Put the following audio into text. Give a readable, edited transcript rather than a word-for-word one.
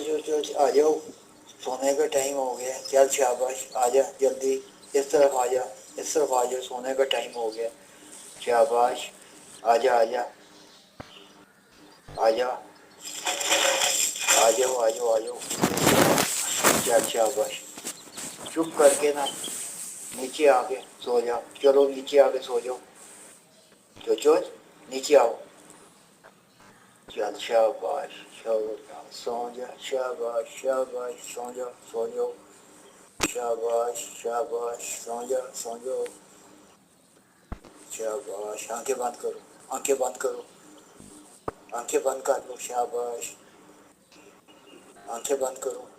आ जाओ, सोने का टाइम हो गया। चल शाबाश, आ जा जल्दी, इस तरफ आ जा, इस तरफ आ जा, सोने का टाइम हो गया। शाबाश, आ जा आ जा आ जा, आ जाओ आ जाओ आ जाओ। चल शाबाश, चुप करके ना नीचे आके सो जाओ। चलो नीचे आके सो जाओ। चोचो नीचे आओ। चल शाबाश, शाबाश, सो जा। शाबाश शाबाश, सो जाओ सो जाओ। शाबाश शाबाश, सो जा सो जाओ। शाबाश, आंखें बंद करो, आंखें बंद करो, आंखें बंद कर लो। शाबाश, आंखें बंद करो।